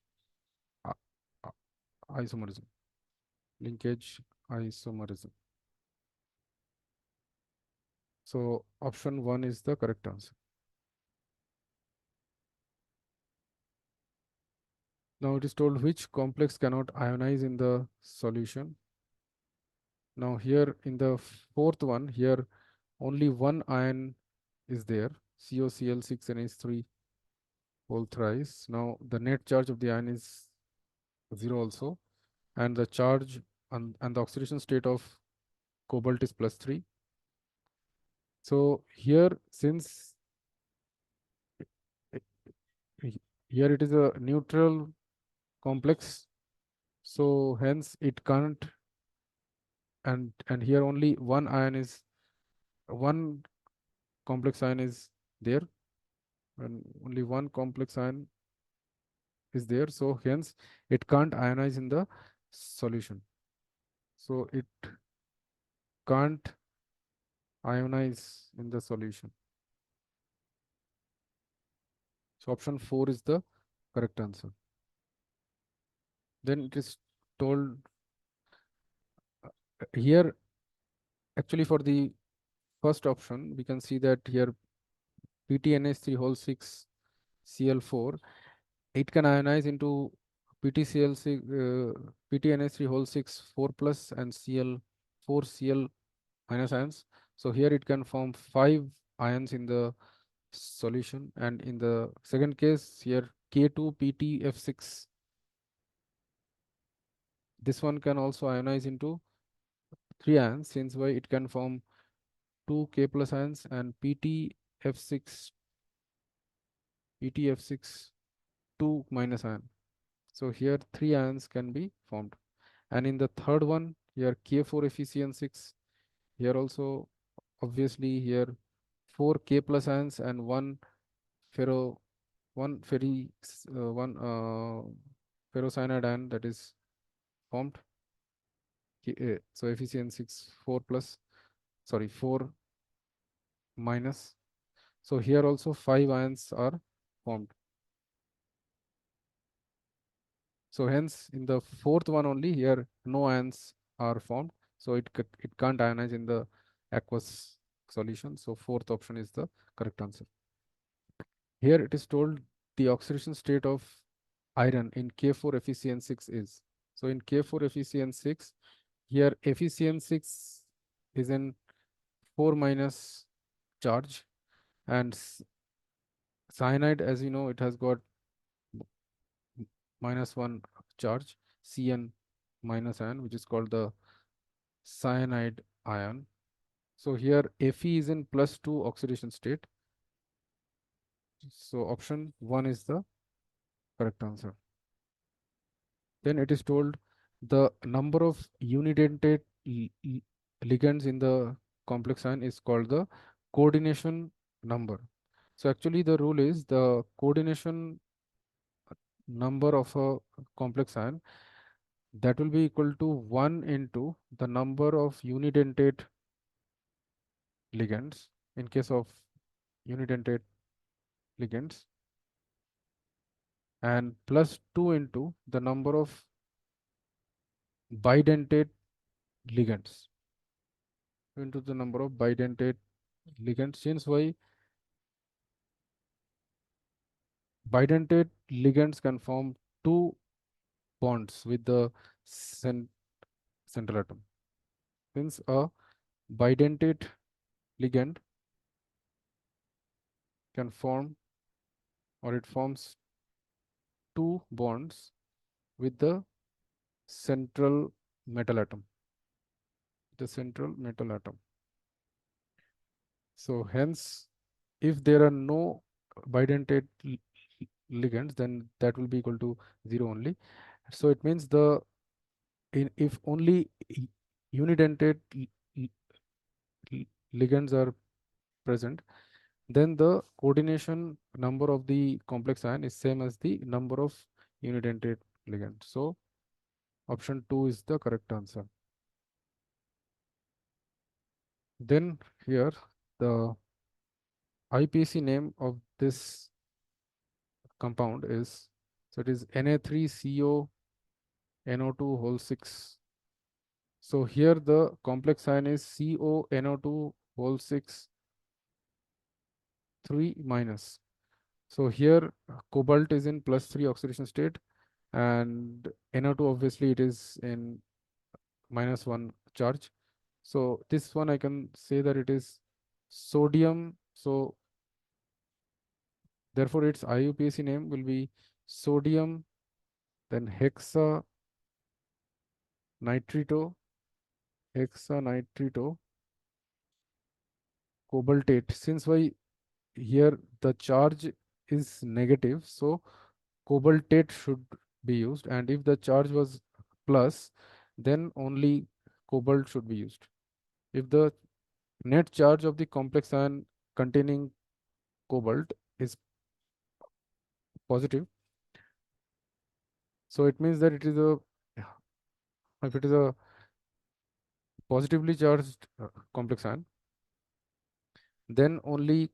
uh, uh, isomerism. Linkage isomerism. So option 1 is the correct answer. Now it is told which complex cannot ionize in the solution. Now here in the fourth one, here only one ion is there, COCl6NH3 whole thrice. Now the net charge of the ion is 0 also, and the charge and the oxidation state of cobalt is +3. So here, since here it is a neutral complex, so hence it can't, and here only one complex ion is there, and only one complex ion is there, so hence it can't ionize in the solution. So it can't ionize in the solution. So option 4 is the correct answer. Then it is told here, actually for the first option, we can see that here PTNH3 whole 6 Cl4, it can ionize into PTCl6, PTNH3 whole 6 4 plus and Cl4 Cl minus ions. So here it can form 5 ions in the solution, and in the second case here K2PTF6, this one can also ionize into 3 ions, since why it can form 2 K plus ions, and PTF6 2 minus ion. So here 3 ions can be formed. And in the third one, here K4 FeCN6, here also obviously here 4 K plus ions and ferro one ferri one ferrocyanide ion that is formed. So FeCN6 4 plus, sorry, 4 minus. So here also 5 ions are formed. So hence in the fourth one only, here no ions are formed. So it can't ionize in the aqueous solution. So fourth option is the correct answer. Here it is told the oxidation state of iron in K4 FeCN6 is. So in K4 FeCN6, here FeCN6 is in 4 minus charge, and cyanide, as you know, it has got -1 charge, Cn minus ion, which is called the cyanide ion. So here Fe is in +2 oxidation state. So option 1 is the correct answer. Then it is told the number of unidentate ligands in the complex ion is called the coordination number. So actually the rule is the coordination number of a complex ion, that will be equal to 1 into the number of unidentate ligands in case of unidentate ligands, and plus 2 into the number of bidentate ligands, into the number of bidentate ligands. Since why bidentate ligands can form two bonds with the central atom. Since a bidentate ligand can form, or it forms two bonds with the central metal atom, the central metal atom. So hence, if there are no bidentate ligands, then that will be equal to 0 only. So it means if only unidentate ligands are present, then the coordination number of the complex ion is same as the number of unidentate ligands. So option 2 is the correct answer. Then here the IPC name of this compound is, so it is Na3CO NO2 whole 6. So here the complex ion is CONO2 whole 6 3 minus. So here cobalt is in +3 oxidation state, and NO2 obviously it is in -1 charge. So this one I can say that it is sodium. So therefore its IUPAC name will be sodium, then hexanitrito, hexanitrito cobaltate. Since why here the charge is negative, so cobaltate should be used, and if the charge was plus, then only cobalt should be used. If the net charge of the complex ion containing cobalt is positive, so it means that it is a, if it is a positively charged complex ion, then only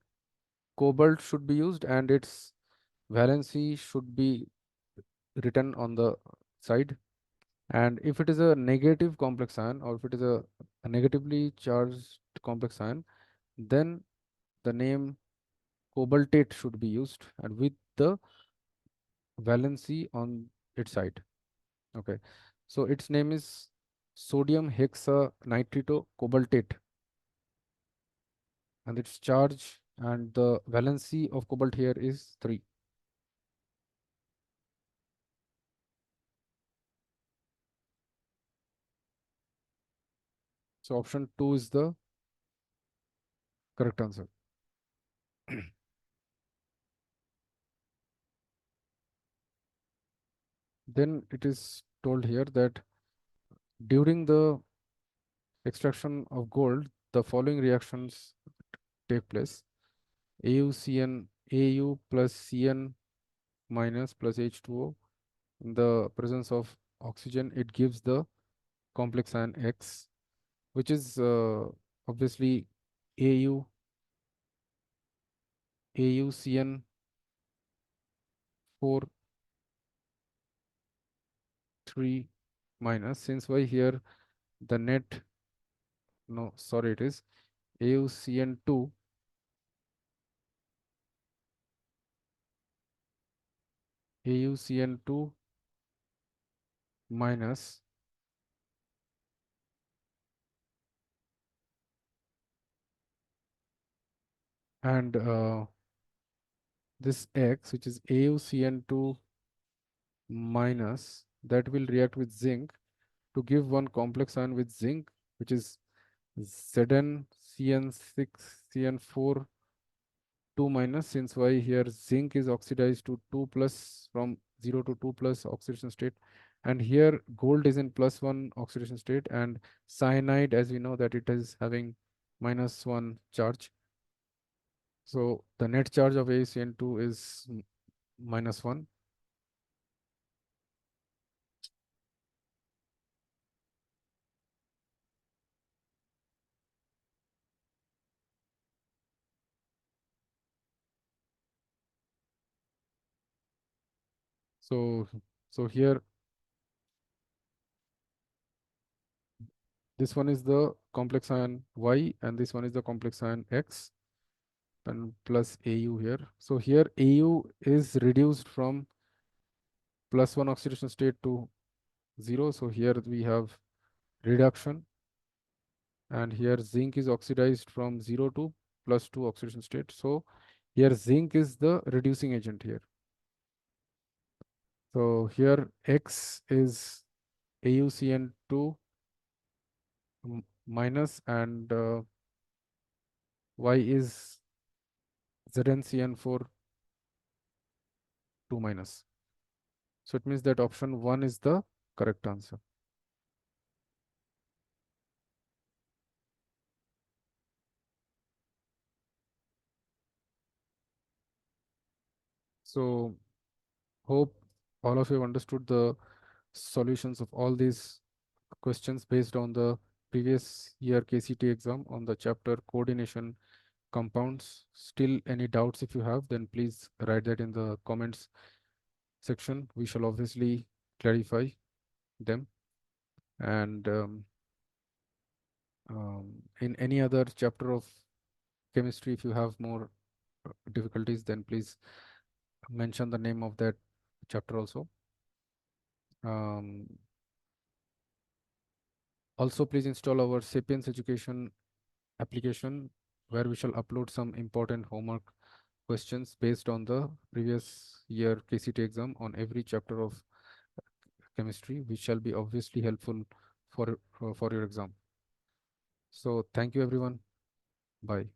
cobalt should be used and its valency should be written on the side. And if it is a negative complex ion, or if it is a negatively charged complex ion, then the name cobaltate should be used and with the valency on its side. Okay, so its name is sodium hexanitrito cobaltate, and its charge and the valency of cobalt here is 3. So option 2 is the correct answer. Then it is told here that during the extraction of gold, the following reactions take place. AuCN, Au plus Cn minus plus H2O. In the presence of oxygen, it gives the complex ion X, which is obviously Au, AuCN 4 3 minus. Since why here the net, no, sorry, it is AuCN2 AuCN2 minus, and this X, which is AuCN2 minus, that will react with zinc to give one complex ion with zinc, which is ZnCN6 CN4 2 minus. Since why here zinc is oxidized to 2 plus, from 0 to 2 plus oxidation state, and here gold is in +1 oxidation state, and cyanide, as we know that it is having -1 charge. So the net charge of ACN2 is -1. So here this one is the complex ion Y and this one is the complex ion X. and plus AU here. So here AU is reduced from +1 oxidation state to 0. So here we have reduction, and here zinc is oxidized from 0 to +2 oxidation state. So here zinc is the reducing agent here. So here X is AuCN2 minus, and Y is ZnCN4 2 minus. So it means that option 1 is the correct answer. So hope all of you have understood the solutions of all these questions based on the previous year KCET exam on the chapter coordination compounds. Still any doubts if you have, then please write that in the comments section. We shall obviously clarify them. And in any other chapter of chemistry, if you have more difficulties, then please mention the name of that chapter also. Also, please install our Sapience Education application, where we shall upload some important homework questions based on the previous year KCET exam on every chapter of chemistry, which shall be obviously helpful for your exam. So thank you everyone. Bye.